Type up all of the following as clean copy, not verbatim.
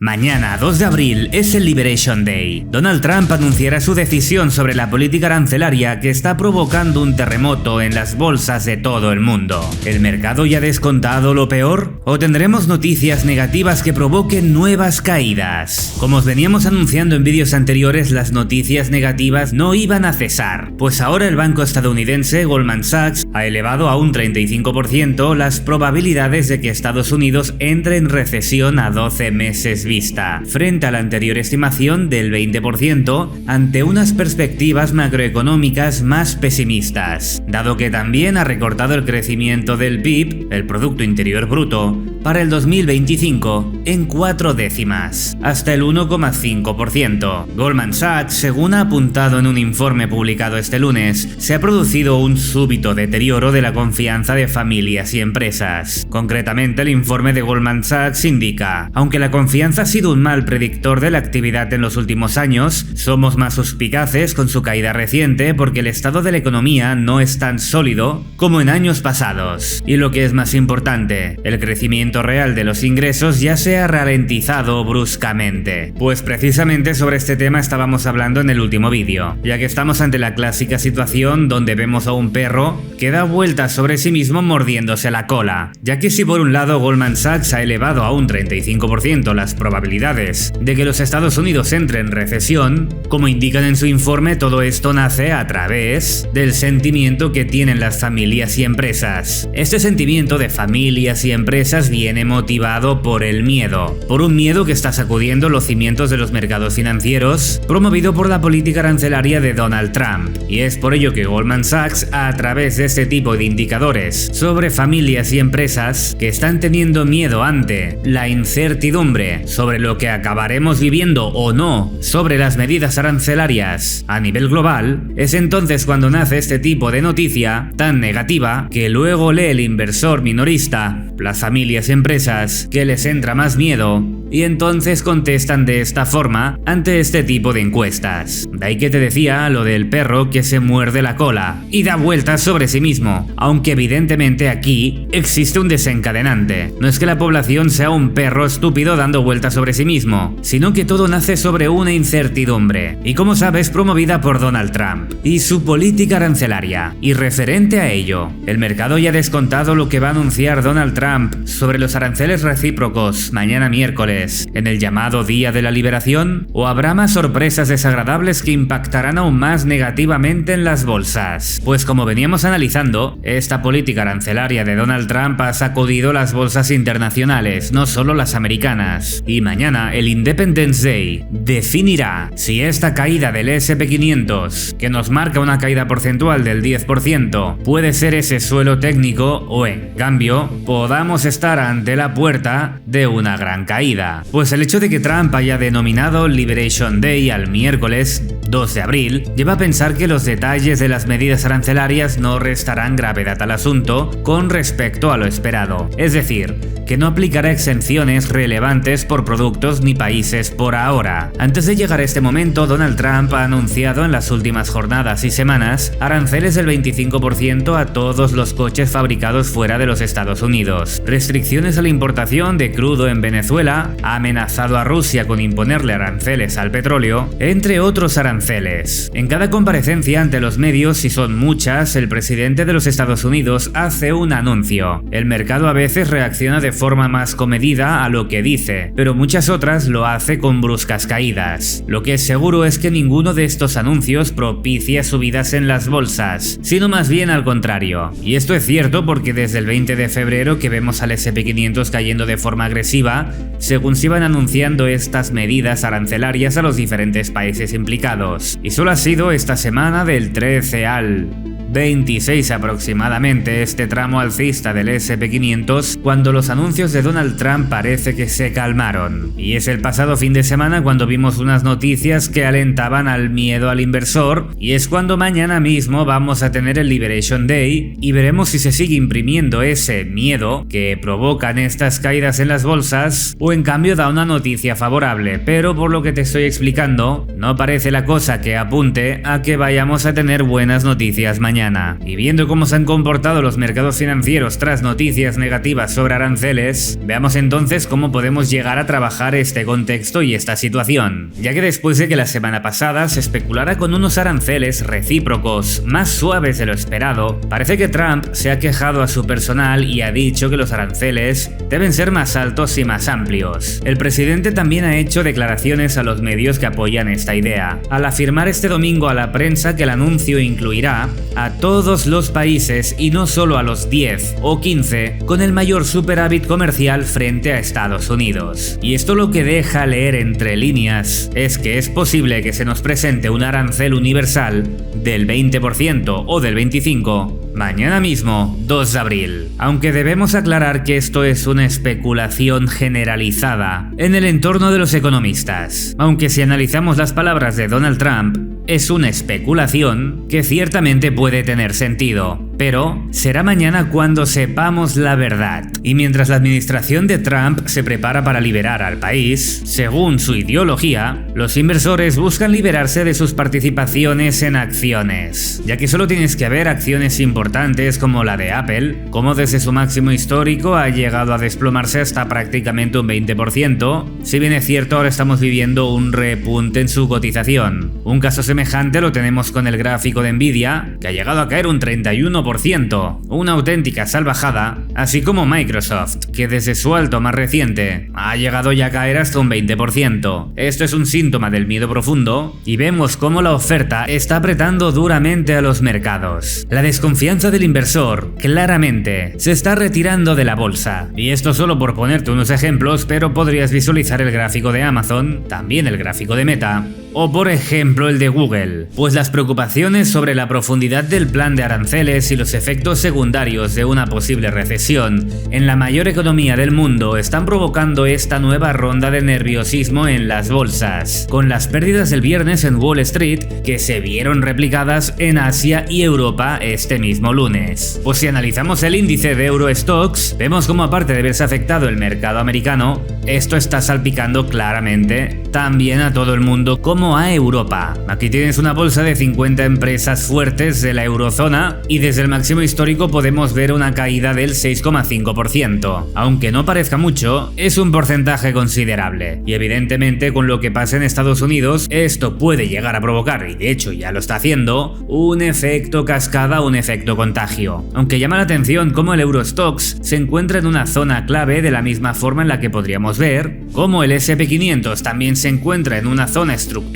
Mañana, 2 de abril, es el Liberation Day. Donald Trump anunciará su decisión sobre la política arancelaria que está provocando un terremoto en las bolsas de todo el mundo. ¿El mercado ya ha descontado lo peor? ¿O tendremos noticias negativas que provoquen nuevas caídas? Como os veníamos anunciando en vídeos anteriores, las noticias negativas no iban a cesar, pues ahora el banco estadounidense Goldman Sachs ha elevado a un 35% las probabilidades de que Estados Unidos entre en recesión a 12 meses vista, frente a la anterior estimación del 20% ante unas perspectivas macroeconómicas más pesimistas, dado que también ha recortado el crecimiento del PIB, el Producto Interior Bruto, para el 2025 en 4 décimas, hasta el 1,5%. Goldman Sachs, según ha apuntado en un informe publicado este lunes, se ha producido un súbito deterioro de la confianza de familias y empresas. Concretamente, el informe de Goldman Sachs indica: aunque la confianza ha sido un mal predictor de la actividad en los últimos años, somos más suspicaces con su caída reciente porque el estado de la economía no es tan sólido como en años pasados. Y lo que es más importante, el crecimiento real de los ingresos ya se ha ralentizado bruscamente. Pues precisamente sobre este tema estábamos hablando en el último vídeo, ya que estamos ante la clásica situación donde vemos a un perro que da vueltas sobre sí mismo mordiéndose la cola, ya que si por un lado Goldman Sachs ha elevado a un 35% las probabilidades de que los Estados Unidos entren en recesión, como indican en su informe, todo esto nace a través del sentimiento que tienen las familias y empresas. Este sentimiento de familias y empresas viene motivado por el miedo, por un miedo que está sacudiendo los cimientos de los mercados financieros, promovido por la política arancelaria de Donald Trump. Y es por ello que Goldman Sachs, a través de este tipo de indicadores sobre familias y empresas que están teniendo miedo ante la incertidumbre sobre lo que acabaremos viviendo o no sobre las medidas arancelarias a nivel global, es entonces cuando nace este tipo de noticia tan negativa que luego lee el inversor minorista, las familias y empresas, que les entra más miedo y entonces contestan de esta forma ante este tipo de encuestas. De ahí que te decía lo del perro que se muerde la cola y da vueltas sobre sí mismo, aunque evidentemente aquí existe un desencadenante. No es que la población sea un perro estúpido dando vueltas sobre sí mismo, sino que todo nace sobre una incertidumbre, y como sabes, promovida por Donald Trump y su política arancelaria. Y referente a ello, el mercado ya ha descontado lo que va a anunciar Donald Trump sobre los aranceles recíprocos mañana miércoles, en el llamado Día de la Liberación, o habrá más sorpresas desagradables que impactarán aún más negativamente en las bolsas. Pues como veníamos analizando, esta política arancelaria de Donald Trump ha sacudido las bolsas internacionales, no solo las americanas, y mañana el Independence Day definirá si esta caída del S&P 500, que nos marca una caída porcentual del 10%, puede ser ese suelo técnico o en cambio podamos estar ante la puerta de una gran caída. Pues el hecho de que Trump haya denominado Liberation Day al miércoles 2 de abril lleva a pensar que los detalles de las medidas arancelarias no restarán gravedad al asunto con respecto a lo esperado, es decir, que no aplicará exenciones relevantes por productos ni países por ahora. Antes de llegar a este momento, Donald Trump ha anunciado en las últimas jornadas y semanas aranceles del 25% a todos los coches fabricados fuera de los Estados Unidos, restricciones a la importación de crudo en Venezuela, ha amenazado a Rusia con imponerle aranceles al petróleo, entre otros aranceles. En cada comparecencia ante los medios, y son muchas, el presidente de los Estados Unidos hace un anuncio. El mercado a veces reacciona de forma más comedida a lo que dice, pero muchas otras lo hace con bruscas caídas. Lo que es seguro es que ninguno de estos anuncios propicia subidas en las bolsas, sino más bien al contrario. Y esto es cierto porque desde el 20 de febrero que vemos al S&P 500 cayendo de forma agresiva, según se iban anunciando estas medidas arancelarias a los diferentes países implicados. Y solo ha sido esta semana del 13 al 26 aproximadamente este tramo alcista del S&P 500 cuando los anuncios de Donald Trump parece que se calmaron. Y es el pasado fin de semana cuando vimos unas noticias que alentaban al miedo al inversor, y es cuando mañana mismo vamos a tener el Liberation Day y veremos si se sigue imprimiendo ese miedo que provocan estas caídas en las bolsas o en cambio da una noticia favorable. Pero por lo que te estoy explicando, no parece la cosa que apunte a que vayamos a tener buenas noticias mañana. mañana. Y viendo cómo se han comportado los mercados financieros tras noticias negativas sobre aranceles, veamos entonces cómo podemos llegar a trabajar este contexto y esta situación. Ya que después de que la semana pasada se especulara con unos aranceles recíprocos más suaves de lo esperado, parece que Trump se ha quejado a su personal y ha dicho que los aranceles deben ser más altos y más amplios. El presidente también ha hecho declaraciones a los medios que apoyan esta idea, al afirmar este domingo a la prensa que el anuncio incluirá a todos los países y no solo a los 10 o 15 con el mayor superávit comercial frente a Estados Unidos. Y esto lo que deja leer entre líneas es que es posible que se nos presente un arancel universal del 20% o del 25% mañana mismo, 2 de abril. Aunque debemos aclarar que esto es una especulación generalizada en el entorno de los economistas. Aunque si analizamos las palabras de Donald Trump, es una especulación que ciertamente puede tener sentido, pero será mañana cuando sepamos la verdad. Y mientras la administración de Trump se prepara para liberar al país, según su ideología, los inversores buscan liberarse de sus participaciones en acciones, ya que solo tienes que ver acciones importantes como la de Apple, como desde su máximo histórico ha llegado a desplomarse hasta prácticamente un 20%, si bien es cierto ahora estamos viviendo un repunte en su cotización. Un caso semejante lo tenemos con el gráfico de Nvidia, que ha llegado a caer un 31%, una auténtica salvajada, así como Microsoft, que desde su alto más reciente ha llegado ya a caer hasta un 20%. Esto es un síntoma del miedo profundo y vemos cómo la oferta está apretando duramente a los mercados. La desconfianza del inversor claramente se está retirando de la bolsa. Y esto solo por ponerte unos ejemplos, pero podrías visualizar el gráfico de Amazon, también el gráfico de Meta, o por ejemplo el de Google, pues las preocupaciones sobre la profundidad del plan de aranceles y los efectos secundarios de una posible recesión en la mayor economía del mundo están provocando esta nueva ronda de nerviosismo en las bolsas, con las pérdidas del viernes en Wall Street que se vieron replicadas en Asia y Europa este mismo lunes. Pues si analizamos el índice de Eurostoxx, vemos como aparte de verse afectado el mercado americano, esto está salpicando claramente también a todo el mundo como a Europa. Aquí tienes una bolsa de 50 empresas fuertes de la eurozona y desde el máximo histórico podemos ver una caída del 6,5%. Aunque no parezca mucho, es un porcentaje considerable. Y evidentemente con lo que pasa en Estados Unidos, esto puede llegar a provocar, y de hecho ya lo está haciendo, un efecto cascada, un efecto contagio. Aunque llama la atención cómo el Eurostoxx se encuentra en una zona clave de la misma forma en la que podríamos ver cómo el S&P 500 también se encuentra en una zona estructural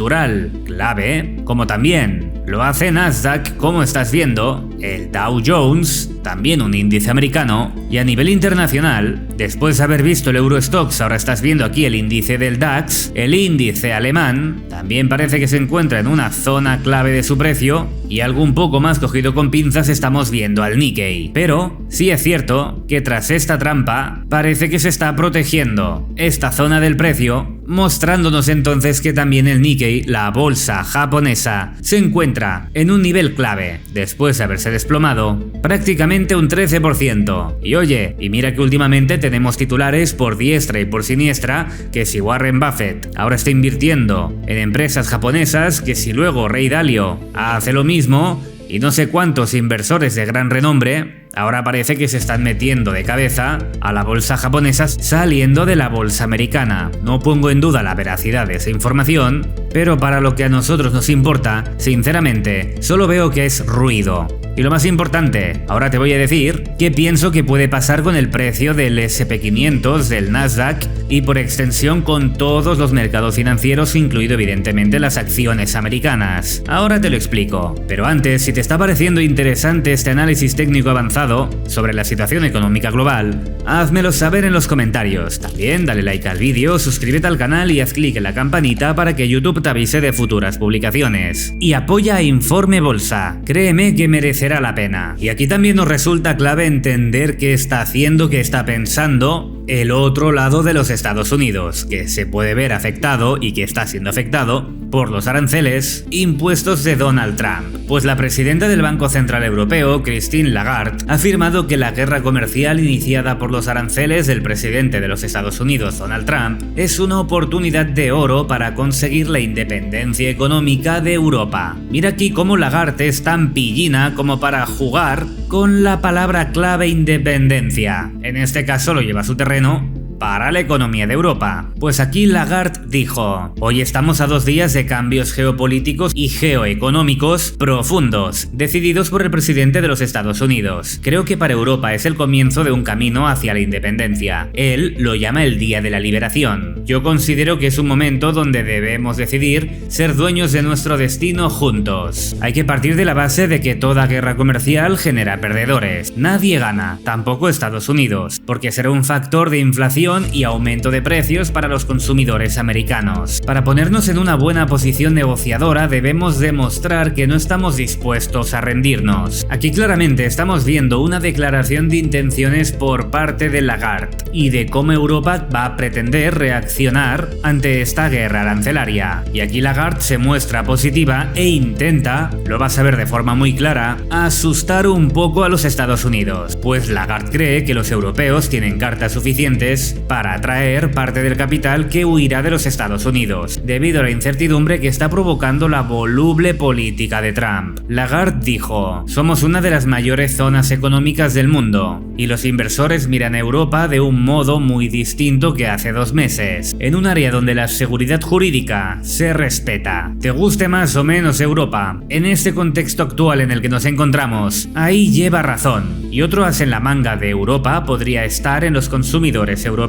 clave, como también lo hace Nasdaq, como estás viendo, el Dow Jones, también un índice americano, y a nivel internacional, después de haber visto el Eurostoxx, ahora estás viendo aquí el índice del DAX, el índice alemán, también parece que se encuentra en una zona clave de su precio, y algo un poco más cogido con pinzas estamos viendo al Nikkei. Pero sí es cierto que tras esta trampa, parece que se está protegiendo esta zona del precio, mostrándonos entonces que también el Nikkei, la bolsa japonesa, se encuentra en un nivel clave, después de haberse desplomado prácticamente un 13%. Y oye, y mira que últimamente tenemos titulares por diestra y por siniestra, que si Warren Buffett ahora está invirtiendo en empresas japonesas, que si luego Ray Dalio hace lo mismo, y no sé cuántos inversores de gran renombre ahora parece que se están metiendo de cabeza a la bolsa japonesa saliendo de la bolsa americana. No pongo en duda la veracidad de esa información, pero para lo que a nosotros nos importa, sinceramente, solo veo que es ruido. Y lo más importante, ahora te voy a decir qué pienso que puede pasar con el precio del S&P 500, del Nasdaq y por extensión con todos los mercados financieros, incluido evidentemente las acciones americanas. Ahora te lo explico, pero antes, si te está pareciendo interesante este análisis técnico avanzado sobre la situación económica global, házmelo saber en los comentarios. También dale like al vídeo, suscríbete al canal y haz clic en la campanita para que YouTube te avise de futuras publicaciones. Y apoya a Informe Bolsa, créeme que merecerá la pena. Y aquí también nos resulta clave entender qué está haciendo, qué está pensando el otro lado de los Estados Unidos, que se puede ver afectado y que está siendo afectado por los aranceles impuestos de Donald Trump. Pues la presidenta del Banco Central Europeo, Christine Lagarde, ha afirmado que la guerra comercial iniciada por los aranceles del presidente de los Estados Unidos, Donald Trump, es una oportunidad de oro para conseguir la independencia económica de Europa. Mira aquí cómo Lagarde es tan pillina como para jugar con la palabra clave independencia. En este caso lo lleva a su terreno para la economía de Europa. Pues aquí Lagarde dijo: hoy estamos a 2 días de cambios geopolíticos y geoeconómicos profundos, decididos por el presidente de los Estados Unidos. Creo que para Europa es el comienzo de un camino hacia la independencia. Él lo llama el Día de la Liberación. Yo considero que es un momento donde debemos decidir ser dueños de nuestro destino juntos. Hay que partir de la base de que toda guerra comercial genera perdedores. Nadie gana, tampoco Estados Unidos, porque será un factor de inflación y aumento de precios para los consumidores americanos. Para ponernos en una buena posición negociadora debemos demostrar que no estamos dispuestos a rendirnos. Aquí claramente estamos viendo una declaración de intenciones por parte de Lagarde y de cómo Europa va a pretender reaccionar ante esta guerra arancelaria. Y aquí Lagarde se muestra positiva e intenta, lo vas a ver de forma muy clara, asustar un poco a los Estados Unidos, pues Lagarde cree que los europeos tienen cartas suficientes para atraer parte del capital que huirá de los Estados Unidos, debido a la incertidumbre que está provocando la voluble política de Trump. Lagarde dijo: somos una de las mayores zonas económicas del mundo, y los inversores miran a Europa de un modo muy distinto que hace 2 meses, en un área donde la seguridad jurídica se respeta. Te guste más o menos Europa, en este contexto actual en el que nos encontramos, ahí lleva razón. Y otro as en la manga de Europa podría estar en los consumidores europeos,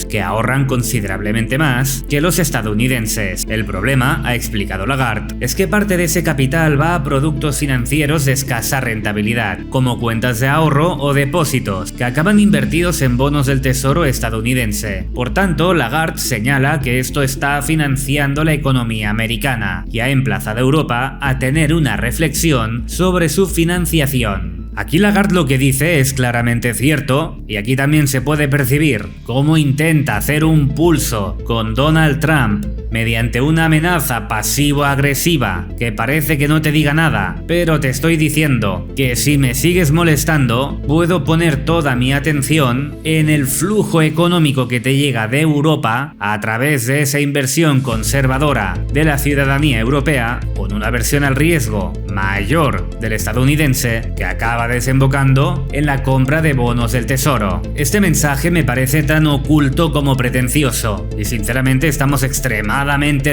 que ahorran considerablemente más que los estadounidenses. El problema, ha explicado Lagarde, es que parte de ese capital va a productos financieros de escasa rentabilidad, como cuentas de ahorro o depósitos, que acaban invertidos en bonos del tesoro estadounidense. Por tanto, Lagarde señala que esto está financiando la economía americana y ha emplazado a Europa a tener una reflexión sobre su financiación. Aquí Lagarde lo que dice es claramente cierto, y aquí también se puede percibir cómo intenta hacer un pulso con Donald Trump mediante una amenaza pasivo-agresiva que parece que no te diga nada, pero te estoy diciendo que si me sigues molestando, puedo poner toda mi atención en el flujo económico que te llega de Europa a través de esa inversión conservadora de la ciudadanía europea, con una versión al riesgo mayor del estadounidense que acaba desembocando en la compra de bonos del tesoro. Este mensaje me parece tan oculto como pretencioso, y sinceramente estamos extremadamente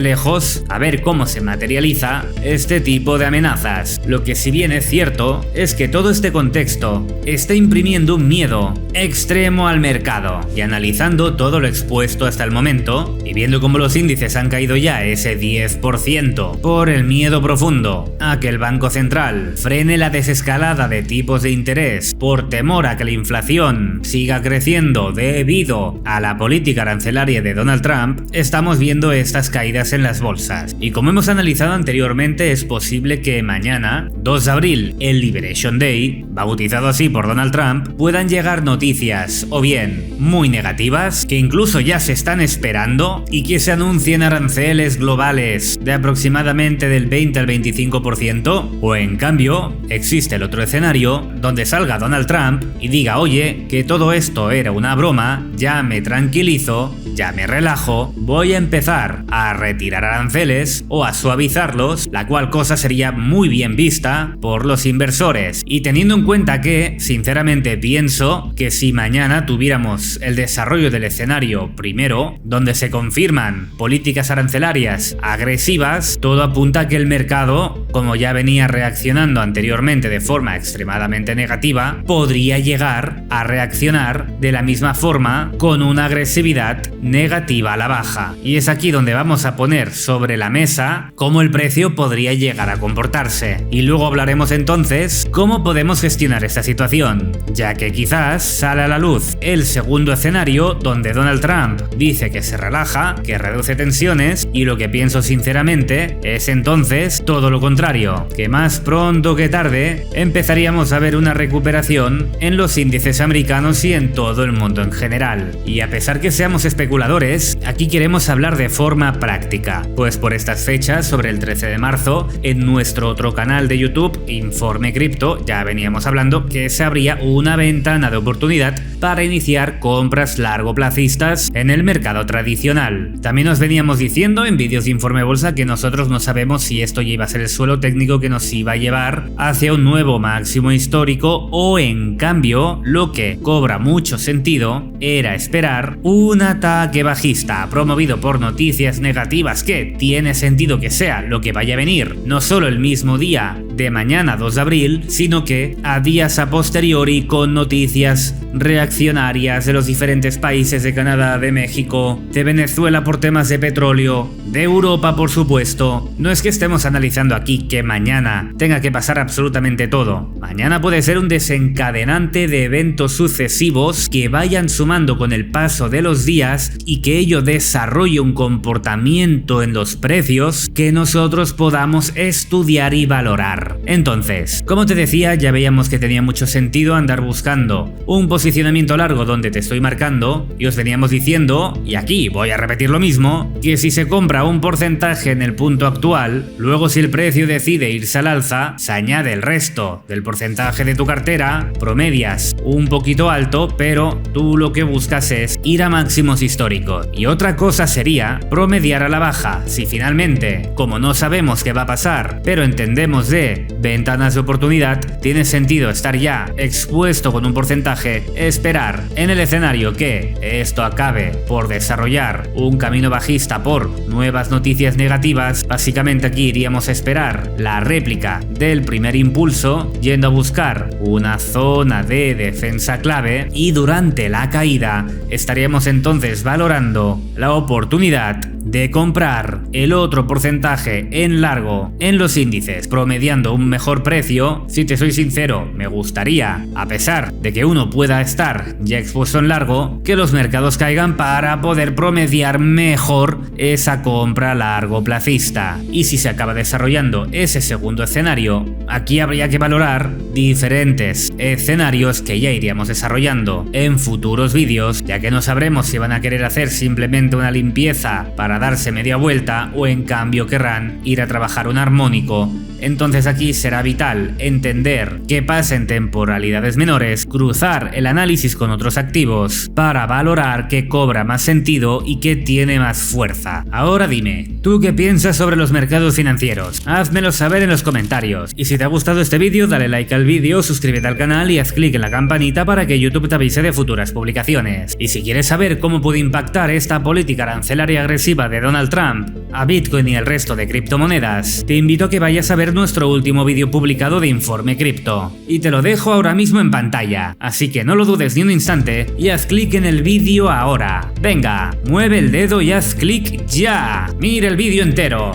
lejos a ver cómo se materializa este tipo de amenazas. Lo que si bien es cierto es que todo este contexto está imprimiendo un miedo extremo al mercado, y analizando todo lo expuesto hasta el momento y viendo cómo los índices han caído ya ese 10% por el miedo profundo a que el Banco Central frene la desescalada de tipos de interés por temor a que la inflación siga creciendo debido a la política arancelaria de Donald Trump, estamos viendo estas caídas en las bolsas. Y como hemos analizado anteriormente, es posible que mañana, 2 de abril, el Liberation Day, bautizado así por Donald Trump, puedan llegar noticias o bien muy negativas, que incluso ya se están esperando, y que se anuncien aranceles globales de aproximadamente del 20 al 25%, o en cambio, existe el otro escenario donde salga Donald Trump y diga: oye, que todo esto era una broma, ya me tranquilizo, ya me relajo, voy a empezar a retirar aranceles o a suavizarlos, la cual cosa sería muy bien vista por los inversores. Y teniendo en cuenta que, sinceramente, pienso que si mañana tuviéramos el desarrollo del escenario primero, donde se confirman políticas arancelarias agresivas, todo apunta a que el mercado, como ya venía reaccionando anteriormente de forma extremadamente negativa, podría llegar a reaccionar de la misma forma con una agresividad negativa a la baja. Y es aquí donde vamos a poner sobre la mesa cómo el precio podría llegar a comportarse. Y luego hablaremos entonces cómo podemos gestionar esta situación, ya que quizás sale a la luz el segundo escenario donde Donald Trump dice que se relaja, que reduce tensiones, y lo que pienso sinceramente es entonces todo lo contrario, que más pronto que tarde empezaríamos a ver una recuperación en los índices americanos y en todo el mundo en general. Y a pesar que seamos especuladores, aquí queremos hablar de forma práctica, pues por estas fechas, sobre el 13 de marzo, en nuestro otro canal de YouTube, Informe Cripto, ya veníamos hablando que se abría una ventana de oportunidad para iniciar compras largoplacistas en el mercado tradicional. También os veníamos diciendo en vídeos de Informe Bolsa que nosotros no sabemos si esto ya iba a ser el suelo técnico que nos iba a llevar hacia un nuevo máximo histórico, o en cambio lo que cobra mucho sentido era esperar un ataque bajista promovido por noticias negativas, que tiene sentido que sea lo que vaya a venir, no solo el mismo día de mañana 2 de abril, sino que a días a posteriori, con noticias reaccionarias de los diferentes países, de Canadá, de México, de Venezuela por temas de petróleo, de Europa por supuesto. No es que estemos analizando aquí que mañana tenga que pasar absolutamente todo. Mañana puede ser un desencadenante de eventos sucesivos que vayan sumando con el paso de los días y que ello desarrolle un comportamiento en los precios que nosotros podamos estudiar y valorar. Entonces, como te decía, ya veíamos que tenía mucho sentido andar buscando un posicionamiento largo donde te estoy marcando, y os veníamos diciendo, y aquí voy a repetir lo mismo, que si se compra un porcentaje en el punto actual, luego si el precio decide irse al alza, se añade el resto del porcentaje de tu cartera, promedias un poquito alto, pero tú lo que buscas es ir a máximos históricos. Y otra cosa sería promediar a la baja, si finalmente, como no sabemos qué va a pasar, pero entendemos de ventanas de oportunidad, tiene sentido estar ya expuesto con un porcentaje, esperar en el escenario que esto acabe por desarrollar un camino bajista por nuevas noticias negativas. Básicamente aquí iríamos a esperar la réplica del primer impulso, yendo a buscar una zona de defensa clave, y durante la caída estaríamos entonces valorando la oportunidad de comprar el otro porcentaje en largo en los índices, promediando un mejor precio. Si te soy sincero, me gustaría, a pesar de que uno pueda estar ya expuesto en largo, que los mercados caigan para poder promediar mejor esa compra largo placista. Y si se acaba desarrollando ese segundo escenario, aquí habría que valorar diferentes escenarios que ya iríamos desarrollando en futuros vídeos, ya que no sabremos si van a querer hacer simplemente una limpieza para darse media vuelta, o en cambio querrán ir a trabajar un armónico. Entonces aquí será vital entender qué pasa en temporalidades menores, cruzar el análisis con otros activos para valorar qué cobra más sentido y qué tiene más fuerza. Ahora dime, ¿tú qué piensas sobre los mercados financieros? Házmelo saber en los comentarios. Y si te ha gustado este vídeo, dale like al vídeo, suscríbete al canal y haz clic en la campanita para que YouTube te avise de futuras publicaciones. Y si quieres saber cómo puede impactar esta política arancelaria agresiva de Donald Trump a Bitcoin y el resto de criptomonedas, te invito a que vayas a ver nuestro último vídeo publicado de Informe Cripto, y te lo dejo ahora mismo en pantalla, así que no lo dudes ni un instante y haz clic en el vídeo ahora. Venga, mueve el dedo y haz clic ya. Mira el vídeo entero.